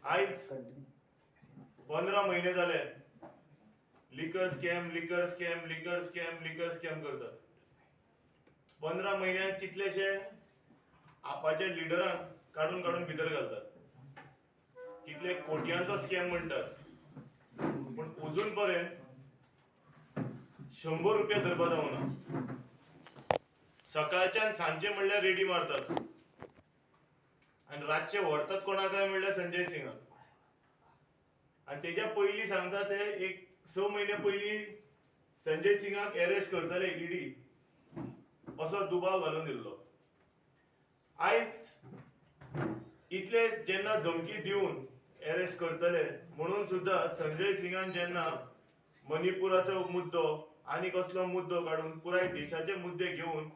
आयज 15 महिने झाले लिकर स्कॅम करतात. 15 महिन्यात कितलेशे आपाच्या लिडरांक काढून काढून भितर घालतात. कितले कोट्यांचो स्कॅम म्हणतात, पण अजून पर्यंत 100 रुपया धरपा जावना. सकाळच्यान सांजे म्हणल्यार रेडी मारतात आणि रातचे व्हरतात कोणाकाय म्हणल्यार संजय सिंगाक. आणि तेच्या पयलीं सांगता ते एक 6 महिने पयलीं संजय सिंगाक अरेस्ट करतले ईडी असो दुबाव घालून दिल्लो. आयज इतले जेन्ना धमकी दिवन अरेस्ट करतले म्हणून सुद्धा संजय सिंगान जेन्ना मणिपुराचो मुद्दो आनी कसलो मुद्दो काढून पुराय देशाचे मुद्दे घेवन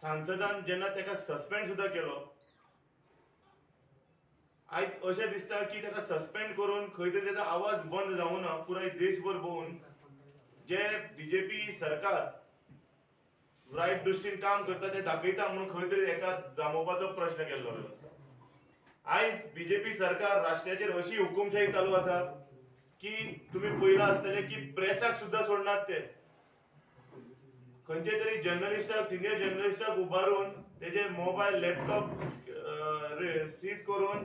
सांसदान जेन्ना तेका सस्पेंड सुद्धा केलो, आयज अशें दिसता की तेका सस्पेंड करून खंय तरी तेजो आवाज बंद जावना. पुराय देशभर भोंवून जे बीजेपी सरकार रायट दृश्टीन काम करता ते दाखयता म्हणून खंय तरी एका जामोवपाचो प्रश्न केल्लो आसा. आयज बीजेपी सरकार राष्ट्राचेर अशी हुकुमशाही चालू आसा की तुम्ही पयला आसतले की प्रेसाक सुद्धा सोडनात ते. खंयचे तरी जर्नलिस्टाक सिनियर जर्नलिस्टाक उबारून तेजे मोबाईल लॅपटॉप सीज करून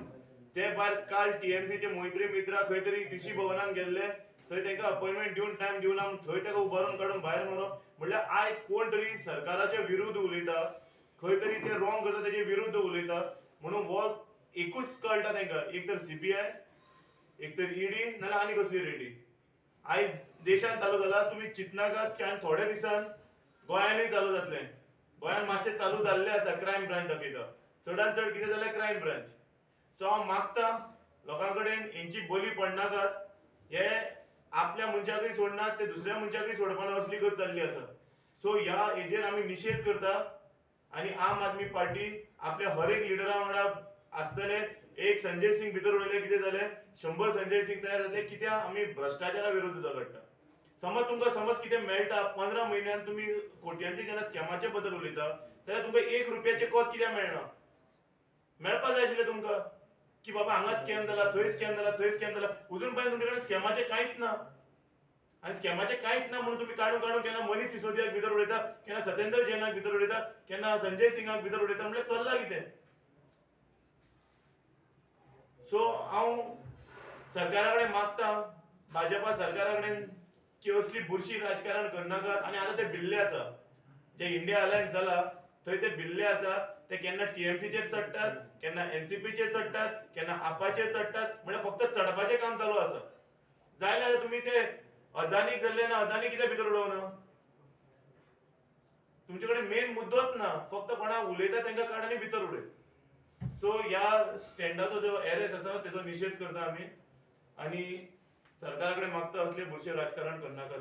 ते भायर काल टीएमसीचे मैत्री मित्रा खंय तरी कृषी भवनान गेल्ले, थंय तेका अपॉइंटमेंट दिवन टायम दिवन थंय तेका उबारून काडून भायर मारप. म्हणल्यार आयज कोण तरी सरकाराच्या विरुद्ध उलयता, खंय तरी ते रॉंग करता तेजे विरुद्ध उलयता. म्हणून हो एकूच कळटा तेंका, एक तर सीबीआय, एक तर ईडी नाल्यार आनी कसली रेडी. आयज देशान चालू जाला. तुम्ही चिंतनाकात की आनी थोड्या दिसान गोंयानूय चालू जातले. गोंयान मातशें चालू जाल्ले आसा, क्रायम ब्रांच दाखयता. चडांत चड कितें जाल्यार क्रायम ब्रांच. सो हांव मागता लोकां कडेन हेंची बली पडनाकात. हे आपल्या मनशाकय सोडनात, ते दुसऱ्या मनशाकय सोडपाना असली गत जाल्ली आसा. सो ह्या हेजेर आमी निशेध करता आनी आम आदमी पार्टी आपल्या हर एक लिडरा वांगडा आसतले. एक संजय सिंग भितर उडयले कितें जालें, 100 संजय सिंग तयार जातले. कित्याक आमी भ्रष्टाचारा विरुद्ध झगडटा. समज कितें मेळटा, 15 महिन्यान तुम्ही कोट्यांचे जेन्ना स्कॅमाचे बद्दल उलयता जाल्यार तुमकां 1 रुपयाचे कोत कित्याक मेळना? मेळपा जाय आशिल्लें तुमकां की बाबा हांगा स्कॅम जाला, थंय स्कॅम जाला, थंय स्कॅम जाला. अजून पर्यंत तुमचे कडेन स्कॅमाचे कांयच ना. आणि स्कॅमाचे कांयच ना म्हणून तुम्ही काडून काडून केन्ना मनीष सिसोदियाक भितर उडयता, केन्ना सत्येंद्र जैनाक भितर उडयता, केन्ना संजय सिंगाक भितर उडयता. म्हणल्यार चल्ला कितें? सो हांव सरकारा कडेन मागता, भाजपा सरकारा कडेन की असली बुरशी राजकारण करनाकात. आणि आता ते भिल्ले आसा, जे इंडिया अलायन्स जाला थंय ते भिल्ले आसा. ते केन्ना टीएमसीचेर चडटात, केन्ना एनसीपीचेर चडटात, केन्ना आपाचेर चडटात. म्हणजे फक्त चडपाचें काम चालू आसा. जाय जाल्यार तुम्ही ते अदानीक जाल्ले ना, अदानी कित्याक भितर उडोवना? तुमचे कडेन मेन मुद्दोच ना, फक्त कोणा उलयता तांकां काड आनी भितर उडय. सो ह्या स्टँडाचो जो अरेस्ट आसा तेजो निशेध करता आमी. आणि सरकारा कडेन मागता असले बुरशे राजकारण करनाकात.